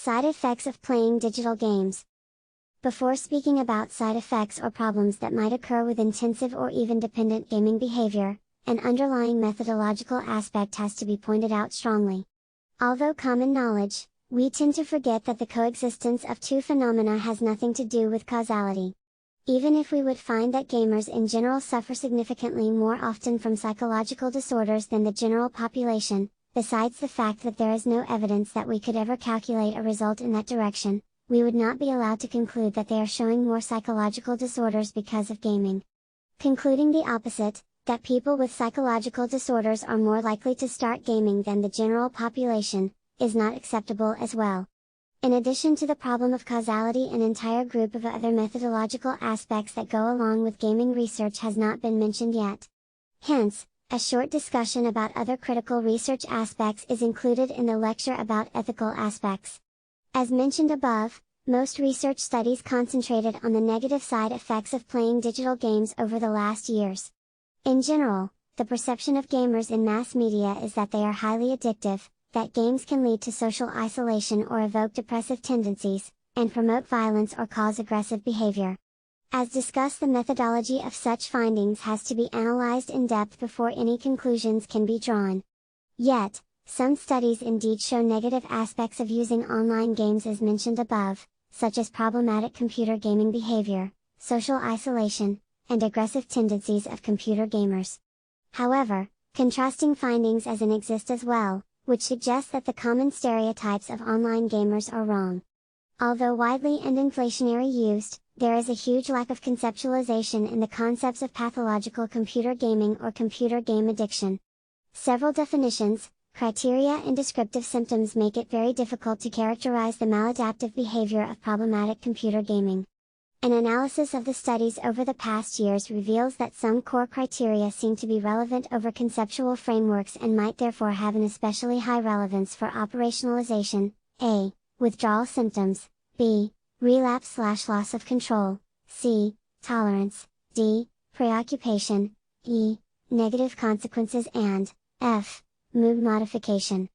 Side effects of playing digital games. Before speaking about side effects or problems that might occur with intensive or even dependent gaming behavior, an underlying methodological aspect has to be pointed out strongly. Although common knowledge, we tend to forget that the coexistence of two phenomena has nothing to do with causality. Even if we would find that gamers in general suffer significantly more often from psychological disorders than the general population, besides the fact that there is no evidence that we could ever calculate a result in that direction, we would not be allowed to conclude that they are showing more psychological disorders because of gaming. Concluding the opposite, that people with psychological disorders are more likely to start gaming than the general population, is not acceptable as well. In addition to the problem of causality, an entire group of other methodological aspects that go along with gaming research has not been mentioned yet. Hence, a short discussion about other critical research aspects is included in the lecture about ethical aspects. As mentioned above, most research studies concentrated on the negative side effects of playing digital games over the last years. In general, the perception of gamers in mass media is that they are highly addictive, that games can lead to social isolation or evoke depressive tendencies, and promote violence or cause aggressive behavior. As discussed, the methodology of such findings has to be analyzed in depth before any conclusions can be drawn. Yet, some studies indeed show negative aspects of using online games as mentioned above, such as problematic computer gaming behavior, social isolation, and aggressive tendencies of computer gamers. However, contrasting findings exist as well, which suggests that the common stereotypes of online gamers are wrong. Although widely and inflationary used, there is a huge lack of conceptualization in the concepts of pathological computer gaming or computer game addiction. Several definitions, criteria and descriptive symptoms make it very difficult to characterize the maladaptive behavior of problematic computer gaming. An analysis of the studies over the past years reveals that some core criteria seem to be relevant over conceptual frameworks and might therefore have an especially high relevance for operationalization: A. Withdrawal symptoms, B. Relapse/loss of control, C. Tolerance, D. Preoccupation, E. Negative consequences, and F. Mood modification.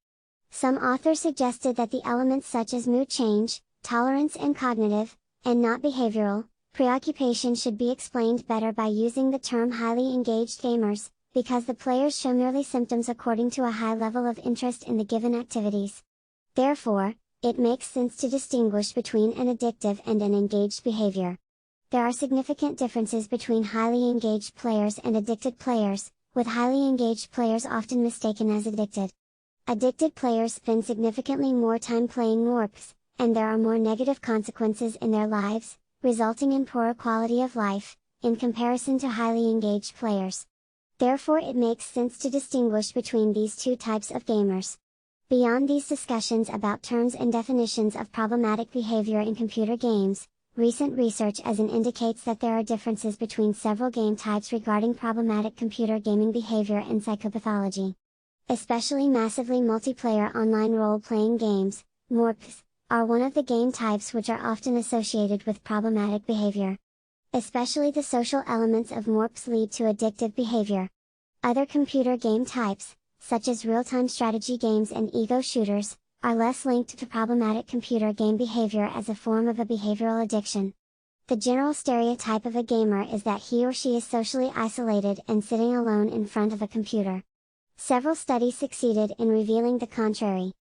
Some authors suggested that the elements such as mood change, tolerance and cognitive, and not behavioral, preoccupation should be explained better by using the term highly engaged gamers, because the players show merely symptoms according to a high level of interest in the given activities. Therefore, it makes sense to distinguish between an addictive and an engaged behavior. There are significant differences between highly engaged players and addicted players, with highly engaged players often mistaken as addicted. Addicted players spend significantly more time playing Warcraft, and there are more negative consequences in their lives, resulting in poorer quality of life, in comparison to highly engaged players. Therefore, it makes sense to distinguish between these two types of gamers. Beyond these discussions about terms and definitions of problematic behavior in computer games, recent research indicates that there are differences between several game types regarding problematic computer gaming behavior and psychopathology. Especially massively multiplayer online role-playing games, MORPs, are one of the game types which are often associated with problematic behavior. Especially the social elements of MORPs lead to addictive behavior. Other computer game types, such as real-time strategy games and ego shooters, are less linked to problematic computer game behavior as a form of a behavioral addiction. The general stereotype of a gamer is that he or she is socially isolated and sitting alone in front of a computer. Several studies succeeded in revealing the contrary.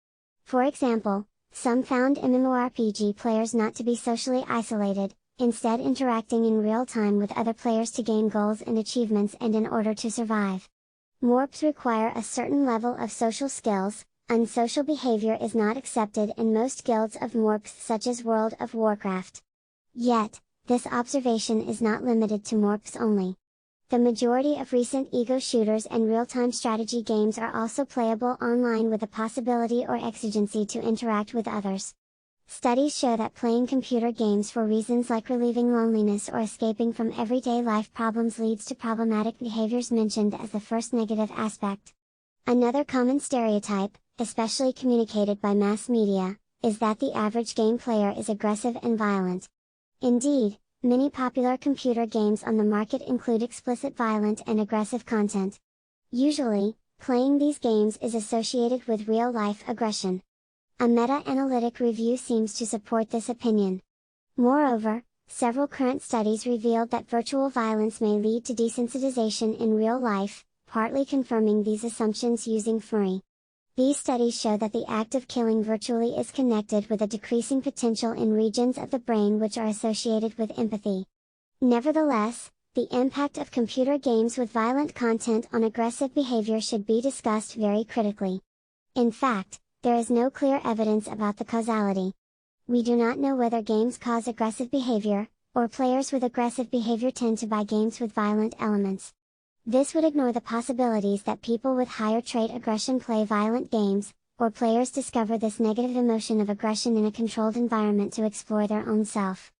For example, some found MMORPG players not to be socially isolated, instead interacting in real time with other players to gain goals and achievements and in order to survive. MORPs require a certain level of social skills. Unsocial behavior is not accepted in most guilds of MORPs such as World of Warcraft. Yet, this observation is not limited to MORPs only. The majority of recent ego shooters and real-time strategy games are also playable online with the possibility or exigency to interact with others. Studies show that playing computer games for reasons like relieving loneliness or escaping from everyday life problems leads to problematic behaviors mentioned as the first negative aspect. Another common stereotype, especially communicated by mass media, is that the average game player is aggressive and violent. Indeed, many popular computer games on the market include explicit violent and aggressive content. Usually, playing these games is associated with real-life aggression. A meta-analytic review seems to support this opinion. Moreover, several current studies revealed that virtual violence may lead to desensitization in real life, partly confirming these assumptions using fMRI. These studies show that the act of killing virtually is connected with a decreasing potential in regions of the brain which are associated with empathy. Nevertheless, the impact of computer games with violent content on aggressive behavior should be discussed very critically. In fact, there is no clear evidence about the causality. We do not know whether games cause aggressive behavior, or players with aggressive behavior tend to buy games with violent elements. This would ignore the possibilities that people with higher trait aggression play violent games, or players discover this negative emotion of aggression in a controlled environment to explore their own self.